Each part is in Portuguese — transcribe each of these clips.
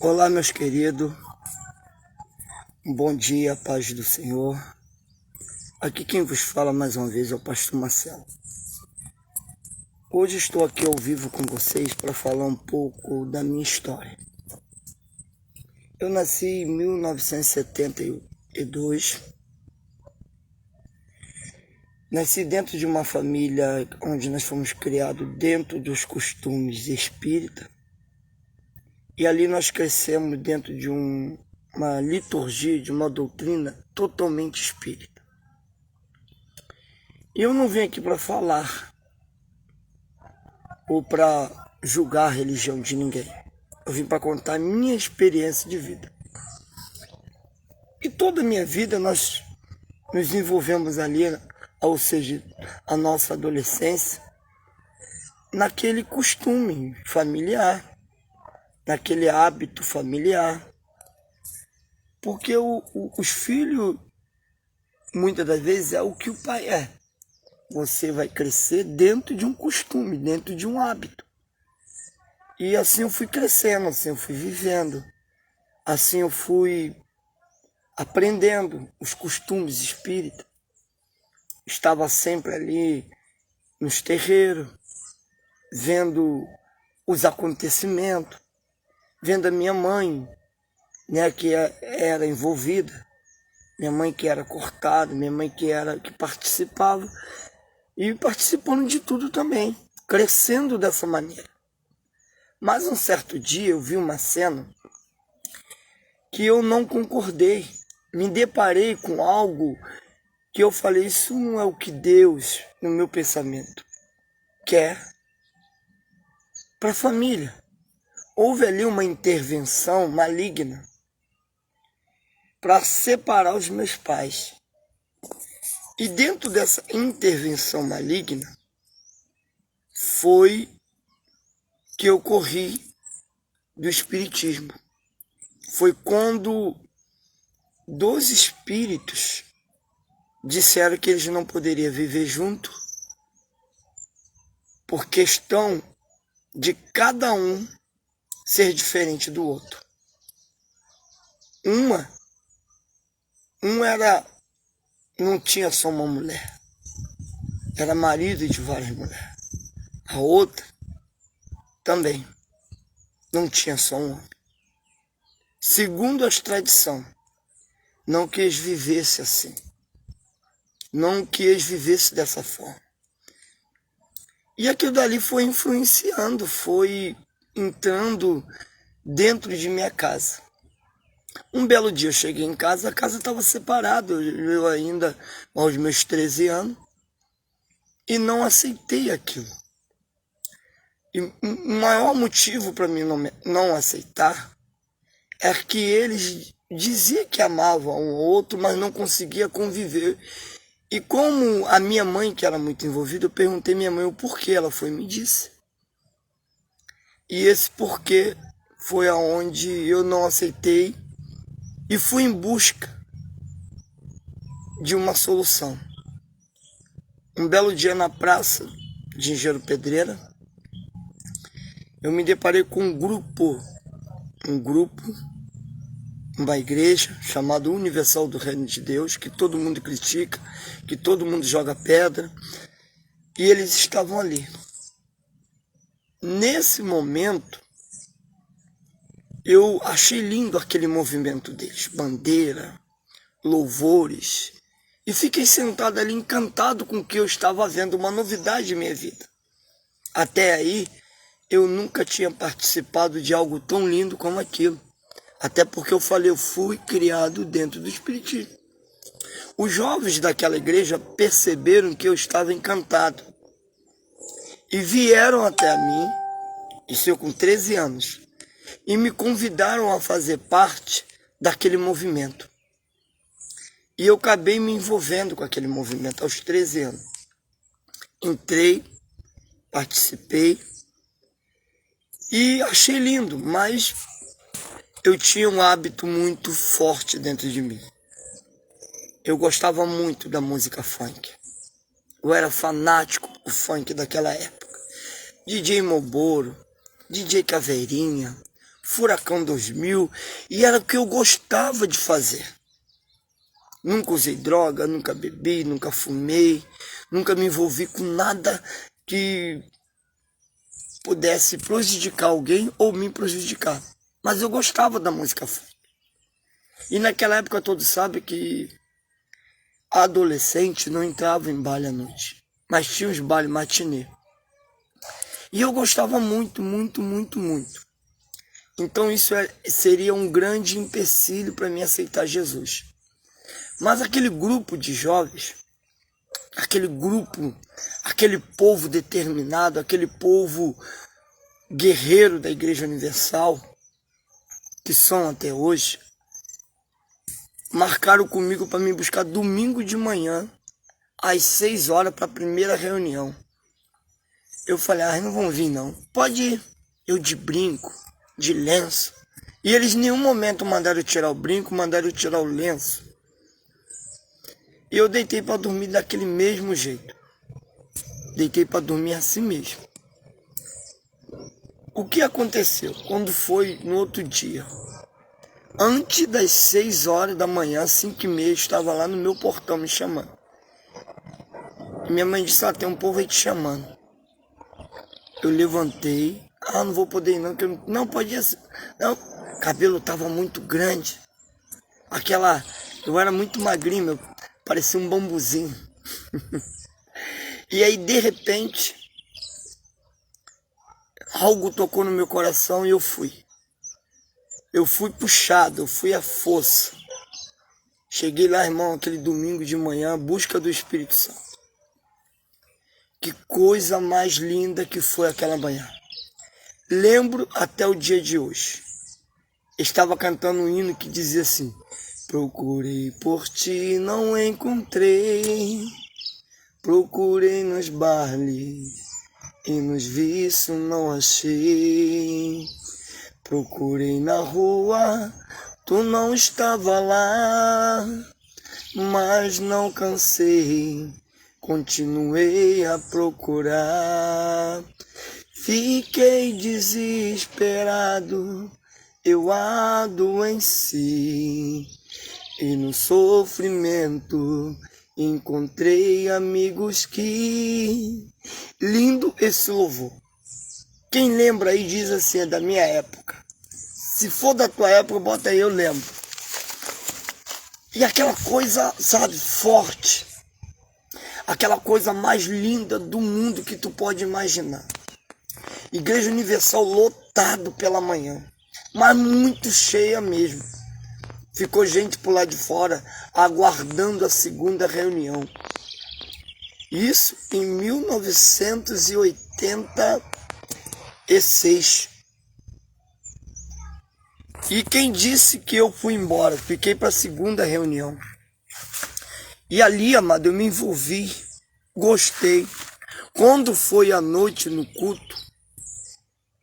Olá, meus queridos, bom dia, paz do Senhor. Aqui quem vos fala mais uma vez é o pastor Marcelo. Hoje estou aqui ao vivo com vocês para falar um pouco da minha história. Eu nasci em 1972. Nasci dentro de uma família onde nós fomos criados dentro dos costumes espíritas. E ali nós crescemos dentro de uma liturgia, de uma doutrina totalmente espírita. E eu não vim aqui para falar ou para julgar a religião de ninguém. Eu vim para contar a minha experiência de vida. E toda a minha vida nós nos envolvemos ali, ou seja, a nossa adolescência, naquele costume familiar, naquele hábito familiar. Porque os filhos, muitas das vezes, é o que o pai é. Você vai crescer dentro de um costume, dentro de um hábito. E assim eu fui crescendo, assim eu fui vivendo. Assim eu fui aprendendo os costumes espíritas. Estava sempre ali nos terreiros, vendo os acontecimentos, vendo a minha mãe, né, que era envolvida, minha mãe que era cortada, minha mãe que participava, e participando de tudo também, crescendo dessa maneira. Mas um certo dia eu vi uma cena que eu não concordei, me deparei com algo que eu falei, isso não é o que Deus, no meu pensamento, quer para a família. Houve ali uma intervenção maligna para separar os meus pais. E dentro dessa intervenção maligna foi que eu corri do espiritismo. Foi quando 2 espíritos disseram que eles não poderiam viver junto por questão de cada um ser diferente do outro. Não tinha só uma mulher, era marido de várias mulheres. A outra também não tinha só um homem. Segundo as tradições, não quis vivesse assim, não quis vivesse dessa forma. E aquilo dali foi influenciando, foi entrando dentro de minha casa. Um belo dia eu cheguei em casa, a casa estava separada, eu ainda aos meus 13 anos, e não aceitei aquilo. E o maior motivo para mim não aceitar é que eles diziam que amavam um ao outro, mas não conseguiam conviver. E como a minha mãe, que era muito envolvida, eu perguntei à minha mãe o porquê, ela foi e me disse. E esse porquê foi aonde eu não aceitei e fui em busca de uma solução. Um belo dia na praça de Engenheiro Pedreira, eu me deparei com um grupo, uma igreja chamada Universal do Reino de Deus, que todo mundo critica, que todo mundo joga pedra, e eles estavam ali. Nesse momento, eu achei lindo aquele movimento deles, bandeira, louvores, e fiquei sentado ali encantado com o que eu estava vendo, uma novidade em minha vida. Até aí, eu nunca tinha participado de algo tão lindo como aquilo. Até porque eu fui criado dentro do espiritismo. Os jovens daquela igreja perceberam que eu estava encantado e vieram até mim, isso eu com 13 anos, e me convidaram a fazer parte daquele movimento. E eu acabei me envolvendo com aquele movimento aos 13 anos. Entrei, participei e achei lindo, mas eu tinha um hábito muito forte dentro de mim. Eu gostava muito da música funk. Eu era fanático do funk daquela época. DJ Malboro, DJ Caveirinha, Furacão 2000, e era o que eu gostava de fazer. Nunca usei droga, nunca bebi, nunca fumei, nunca me envolvi com nada que pudesse prejudicar alguém ou me prejudicar. Mas eu gostava da música funk. E naquela época todos sabem que adolescente não entrava em baile à noite, mas tinha os bailes matinê. E eu gostava muito, muito, muito, muito. Então isso seria um grande empecilho para mim aceitar Jesus. Mas aquele grupo de jovens, aquele grupo, aquele povo determinado, aquele povo guerreiro da Igreja Universal, que são até hoje, marcaram comigo para me buscar domingo de manhã, às 6 horas, para a primeira reunião. Eu falei, não vão vir não. Pode ir. Eu de brinco, de lenço. E eles em nenhum momento mandaram eu tirar o brinco, mandaram eu tirar o lenço. E eu deitei para dormir daquele mesmo jeito. Deitei para dormir assim mesmo. O que aconteceu? Quando foi no outro dia, antes das 6 horas da manhã, 5h30, estava lá no meu portão me chamando. E minha mãe disse, tem um povo aí te chamando. Eu levantei, não vou poder ir não, que eu não podia ser. Não, o cabelo estava muito grande. Eu era muito magrinho, parecia um bambuzinho. E aí, de repente, algo tocou no meu coração e eu fui. Eu fui puxado, eu fui à força. Cheguei lá, irmão, aquele domingo de manhã, busca do Espírito Santo. Que coisa mais linda que foi aquela manhã. Lembro até o dia de hoje. Estava cantando um hino que dizia assim: procurei por ti, não encontrei. Procurei nos bares e nos vícios não achei. Procurei na rua, tu não estava lá, mas não cansei, continuei a procurar. Fiquei desesperado, eu adoeci, e no sofrimento encontrei amigos que... Lindo esse louvor. Quem lembra aí diz assim, é da minha época. Se for da tua época, bota aí, eu lembro. E aquela coisa, sabe, forte. Aquela coisa mais linda do mundo que tu pode imaginar. Igreja Universal lotado pela manhã, mas muito cheia mesmo. Ficou gente por lá de fora aguardando a segunda reunião. Isso em 1986. E quem disse que eu fui embora? Fiquei para a segunda reunião. E ali, amado, eu me envolvi, gostei. Quando foi à noite no culto,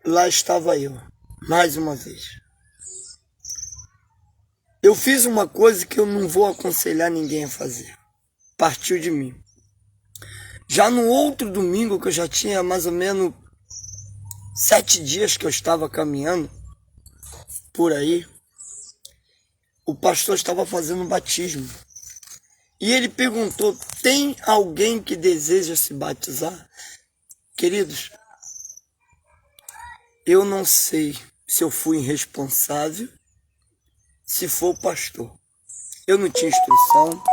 lá estava eu, mais uma vez. Eu fiz uma coisa que eu não vou aconselhar ninguém a fazer. Partiu de mim. Já no outro domingo, que eu já tinha mais ou menos 7 dias que eu estava caminhando por aí, o pastor estava fazendo um batismo. E ele perguntou, tem alguém que deseja se batizar? Queridos, eu não sei se eu fui irresponsável, se for o pastor. Eu não tinha instrução,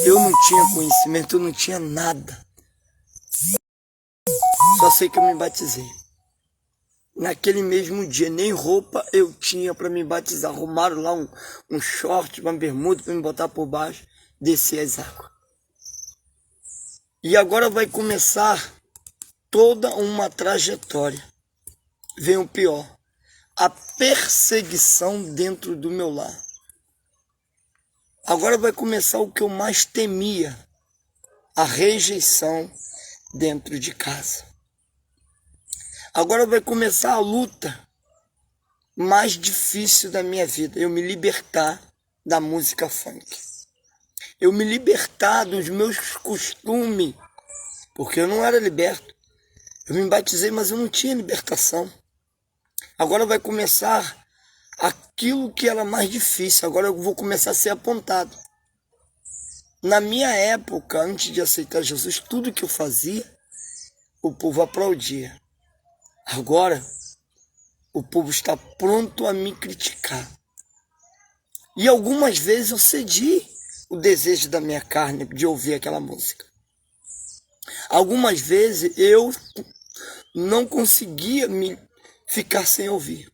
eu não tinha conhecimento, eu não tinha nada. Só sei que eu me batizei. Naquele mesmo dia, nem roupa eu tinha para me batizar. Arrumaram lá um short, uma bermuda para me botar por baixo, descer as águas. E agora vai começar toda uma trajetória. Vem o pior. A perseguição dentro do meu lar. Agora vai começar o que eu mais temia. A rejeição dentro de casa. Agora vai começar a luta mais difícil da minha vida. Eu me libertar da música funk. Eu me libertar dos meus costumes. Porque eu não era liberto. Eu me batizei, mas eu não tinha libertação. Agora vai começar aquilo que era mais difícil. Agora eu vou começar a ser apontado. Na minha época, antes de aceitar Jesus, tudo que eu fazia, o povo aplaudia. Agora, o povo está pronto a me criticar. E algumas vezes eu cedi o desejo da minha carne de ouvir aquela música. Algumas vezes eu não conseguia me ficar sem ouvir.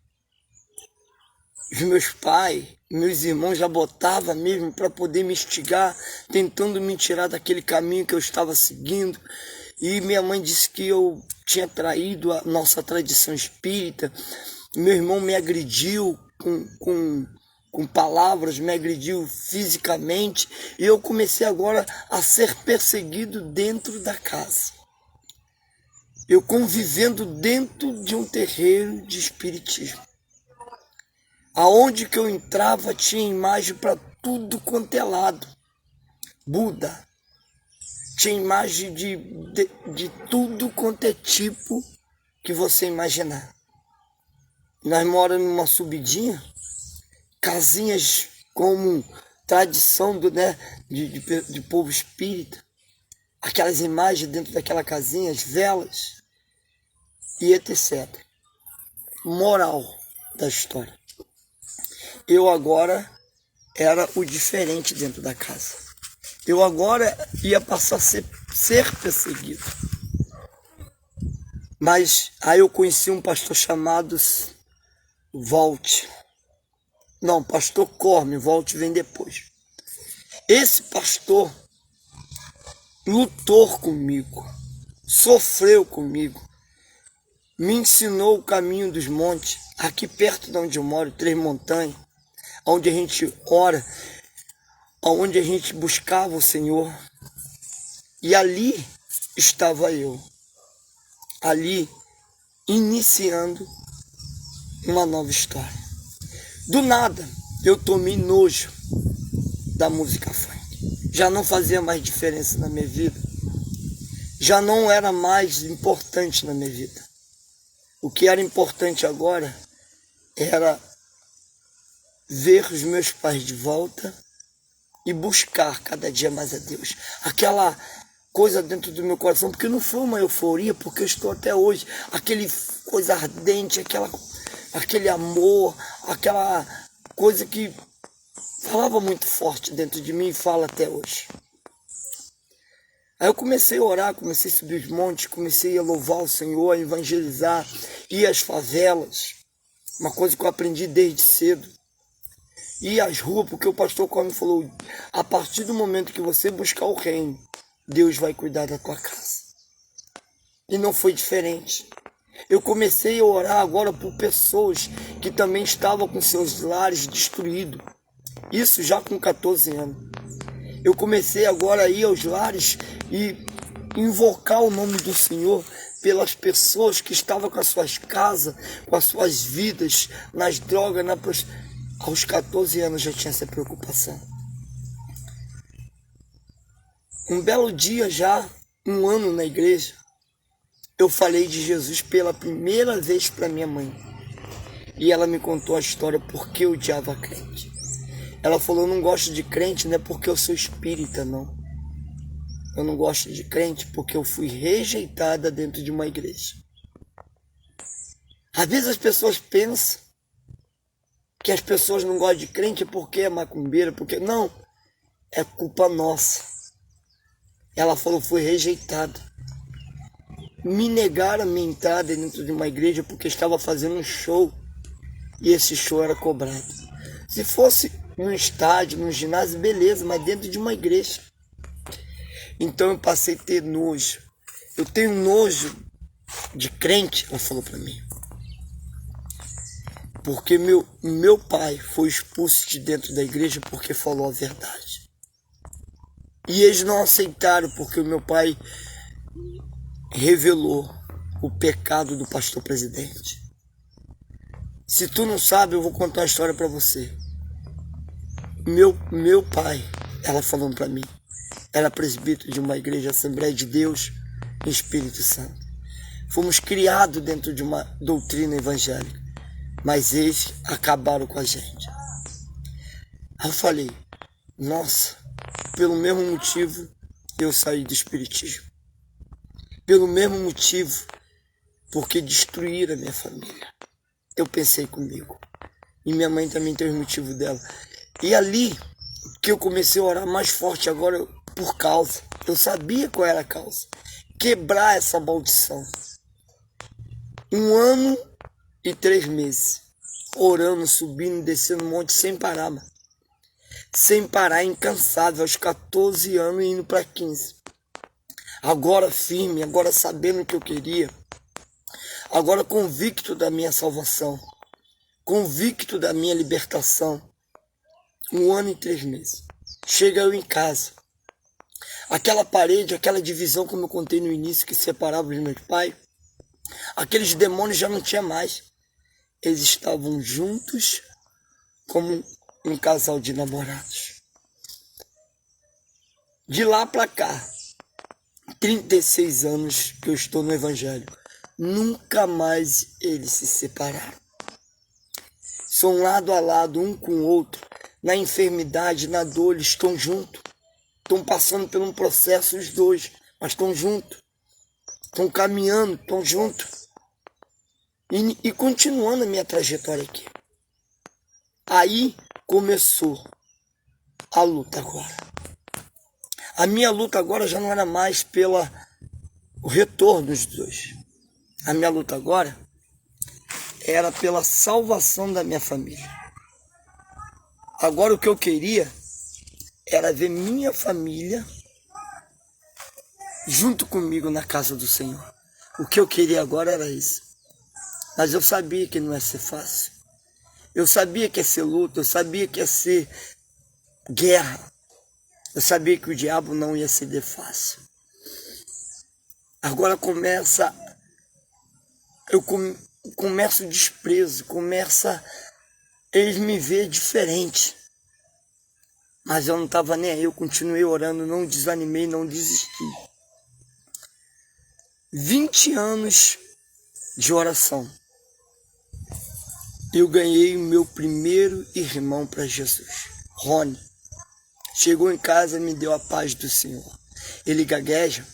Os meus pais, meus irmãos já botavam mesmo para poder me instigar, tentando me tirar daquele caminho que eu estava seguindo. E minha mãe disse que eu tinha traído a nossa tradição espírita. Meu irmão me agrediu com palavras, me agrediu fisicamente. E eu comecei agora a ser perseguido dentro da casa. Eu convivendo dentro de um terreiro de espiritismo. Aonde que eu entrava tinha imagem para tudo quanto é lado. Buda. Tinha imagem de tudo quanto é tipo que você imaginar. Nós moramos numa subidinha, casinhas como tradição de povo espírita. Aquelas imagens dentro daquela casinha, as velas e etc. Moral da história. Eu agora era o diferente dentro da casa. Eu agora ia passar a ser perseguido. Mas aí eu conheci um pastor chamado Volte. Não, pastor Corme, Volte vem depois. Esse pastor lutou comigo, sofreu comigo, me ensinou o caminho dos montes, aqui perto de onde eu moro, 3 Montanhas, onde a gente ora, onde a gente buscava o Senhor. E ali estava eu, ali iniciando uma nova história. Do nada, eu tomei nojo da música funk. Já não fazia mais diferença na minha vida. Já não era mais importante na minha vida. O que era importante agora era ver os meus pais de volta e buscar cada dia mais a Deus. Aquela coisa dentro do meu coração, porque não foi uma euforia, porque eu estou até hoje, aquele coisa ardente, aquele amor, aquela coisa que falava muito forte dentro de mim e fala até hoje. Aí eu comecei a orar, comecei a subir os montes, comecei a louvar o Senhor, a evangelizar, ir às favelas, uma coisa que eu aprendi desde cedo. Ir às ruas, porque o pastor Corme falou, a partir do momento que você buscar o reino, Deus vai cuidar da tua casa. E não foi diferente. Eu comecei a orar agora por pessoas que também estavam com seus lares destruídos. Isso já com 14 anos. Eu comecei agora a ir aos lares e invocar o nome do Senhor pelas pessoas que estavam com as suas casas, com as suas vidas, nas drogas, na prostituição. Aos 14 anos já tinha essa preocupação. Um belo dia já, 1 ano na igreja, eu falei de Jesus pela primeira vez para minha mãe. E ela me contou a história porque eu odiava crente. Ela falou, eu não gosto de crente, não é porque eu sou espírita, não. Eu não gosto de crente porque eu fui rejeitada dentro de uma igreja. Às vezes as pessoas pensam que as pessoas não gostam de crente porque é macumbeira, porque não, é culpa nossa. Ela falou, fui rejeitada. Me negaram a minha entrada dentro de uma igreja porque estava fazendo um show e esse show era cobrado. Se fosse num estádio, num ginásio, beleza, mas dentro de uma igreja. Então eu passei a ter nojo. Eu tenho nojo de crente, ela falou para mim. Porque meu pai foi expulso de dentro da igreja porque falou a verdade. E eles não aceitaram porque o meu pai revelou o pecado do pastor presidente. Se tu não sabe, eu vou contar uma história para você. Meu pai, ela falando para mim, era presbítero de uma igreja Assembleia de Deus em Espírito Santo. Fomos criados dentro de uma doutrina evangélica. mas eles acabaram com a gente. Aí eu falei, nossa, pelo mesmo motivo eu saí do espiritismo. Pelo mesmo motivo, porque destruíram a minha família. Eu pensei comigo. E minha mãe também tem os motivos dela. E ali que eu comecei a orar mais forte agora por causa. Eu sabia qual era a causa. Quebrar essa maldição. 1 ano e 3 meses. Orando, subindo, descendo um monte sem parar, mano. Sem parar, incansável, aos 14 anos e indo para 15. Agora firme, agora sabendo o que eu queria. Agora convicto da minha salvação. Convicto da minha libertação. 1 ano e 3 meses. Chega eu em casa. Aquela parede, aquela divisão, como eu contei no início, que separava os meus pais. Aqueles demônios já não tinha mais. Eles estavam juntos como um casal de namorados. De lá para cá, 36 anos que eu estou no Evangelho. Nunca mais eles se separaram. São lado a lado, um com o outro. Na enfermidade, na dor, eles estão juntos. Estão passando por um processo os dois, mas estão juntos. Estão caminhando, estão juntos. E continuando a minha trajetória aqui. Aí começou a luta agora. A minha luta agora já não era mais pelo retorno dos dois. A minha luta agora era pela salvação da minha família. Agora o que eu queria era ver minha família junto comigo na casa do Senhor. O que eu queria agora era isso. Mas eu sabia que não ia ser fácil. Eu sabia que ia ser luta, eu sabia que ia ser guerra. Eu sabia que o diabo não ia ceder fácil. Agora começa o desprezo, começa eles me ver diferente. Mas eu não estava nem aí, eu continuei orando, não desanimei, não desisti. 20 anos de oração. Eu ganhei o meu primeiro irmão para Jesus, Rony. Chegou em casa e me deu a paz do Senhor. Ele gagueja.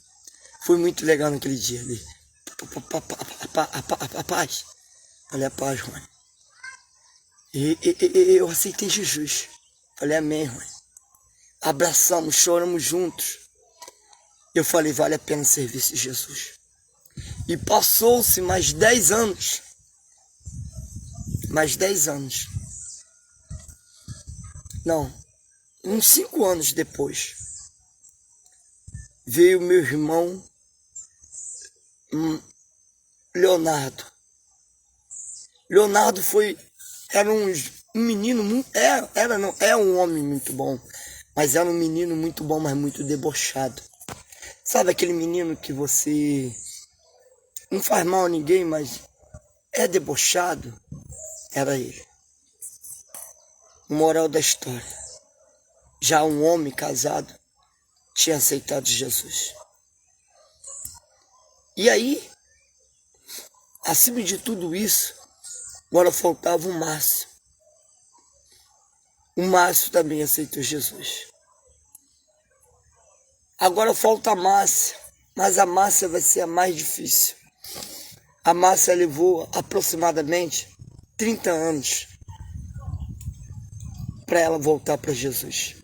Foi muito legal naquele dia. Ele, a paz. Falei, a paz, Rony. Eu aceitei Jesus. Falei, amém, Rony. Abraçamos, choramos juntos. Eu falei, vale a pena servir esse Jesus. E passou-se mais 10 anos. Mais 10 anos. Não, uns 5 anos depois. Veio meu irmão Leonardo. Leonardo era um menino, é um homem muito bom, mas era um menino muito bom, mas muito debochado. Sabe aquele menino que você não faz mal a ninguém, mas é debochado? Era ele. Moral da história. Já um homem casado tinha aceitado Jesus. E aí, acima de tudo isso, agora faltava o Márcio. O Márcio também aceitou Jesus. Agora falta a Márcia, mas a Márcia vai ser a mais difícil. A Márcia levou aproximadamente 30 anos para ela voltar para Jesus.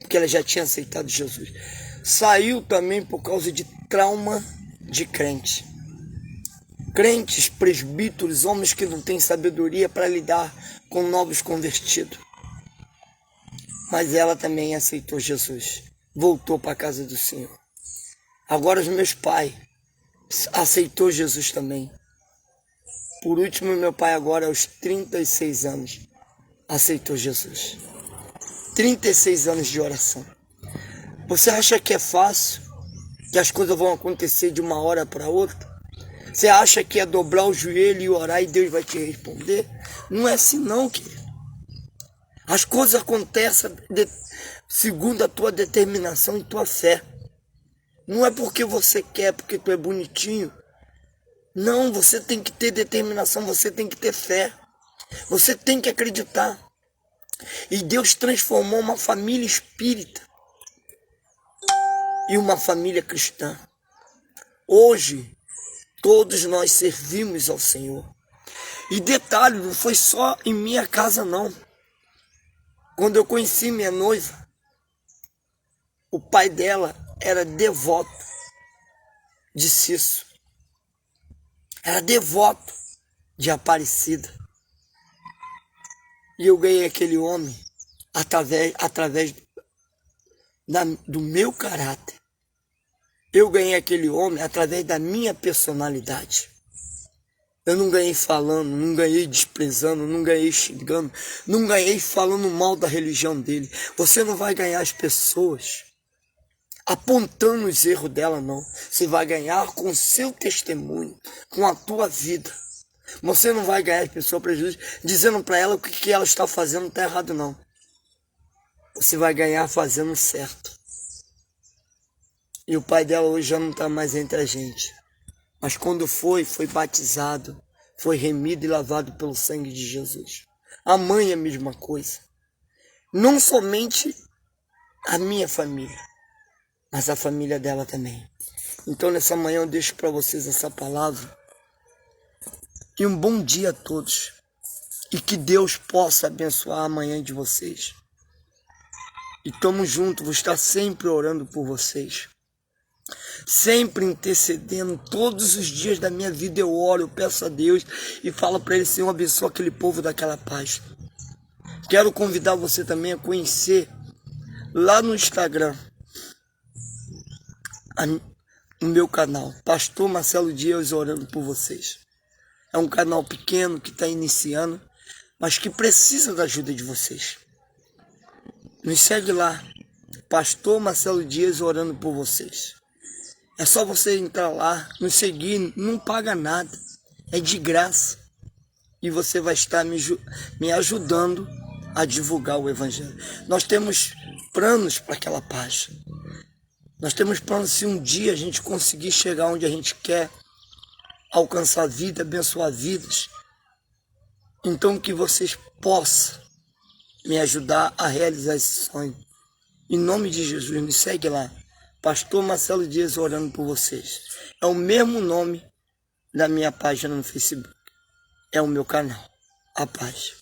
Porque ela já tinha aceitado Jesus. Saiu também por causa de trauma de crente. Crentes, presbíteros, homens que não têm sabedoria para lidar com novos convertidos. Mas ela também aceitou Jesus. Voltou para a casa do Senhor. Agora os meus pais aceitou Jesus também. Por último, meu pai agora, aos 36 anos, aceitou Jesus. 36 anos de oração. Você acha que é fácil? Que as coisas vão acontecer de uma hora para outra? Você acha que é dobrar o joelho e orar e Deus vai te responder? Não é assim não, querido. As coisas acontecem segundo a tua determinação e tua fé. Não é porque você quer, porque tu é bonitinho, Não, você tem que ter determinação, você tem que ter fé. Você tem que acreditar. E Deus transformou uma família espírita e uma família cristã. Hoje, todos nós servimos ao Senhor. E detalhe, não foi só em minha casa, não. Quando eu conheci minha noiva, o pai dela era devoto de Cício. Era devoto de Aparecida. E eu ganhei aquele homem através do meu caráter. Eu ganhei aquele homem através da minha personalidade. Eu não ganhei falando, não ganhei desprezando, não ganhei xingando, não ganhei falando mal da religião dele. Você não vai ganhar as pessoas apontando os erros dela, não. Você vai ganhar com o seu testemunho, com a tua vida. Você não vai ganhar as pessoas para Jesus dizendo para ela o que ela está fazendo não está errado, não. Você vai ganhar fazendo certo. E o pai dela hoje já não está mais entre a gente. Mas quando foi batizado, foi remido e lavado pelo sangue de Jesus. A mãe é a mesma coisa. Não somente a minha família, mas a família dela também. Então nessa manhã eu deixo para vocês essa palavra. E um bom dia a todos. E que Deus possa abençoar a manhã de vocês. E tamo junto, vou estar sempre orando por vocês. Sempre intercedendo, todos os dias da minha vida eu oro, eu peço a Deus e falo para Ele, Senhor, abençoa aquele povo daquela paz. Quero convidar você também a conhecer lá no Instagram o meu canal, Pastor Marcelo Dias orando por vocês. É um canal pequeno que está iniciando, mas que precisa da ajuda de vocês. Nos segue lá, Pastor Marcelo Dias orando por vocês. É só você entrar lá, nos seguir, não paga nada, é de graça. E você vai estar me ajudando a divulgar o Evangelho. Nós temos planos para aquela página. Nós temos planos se um dia a gente conseguir chegar onde a gente quer, alcançar a vida, abençoar vidas. Então que vocês possam me ajudar a realizar esse sonho. Em nome de Jesus, me segue lá. Pastor Marcelo Dias orando por vocês. É o mesmo nome da minha página no Facebook. É o meu canal. A paz.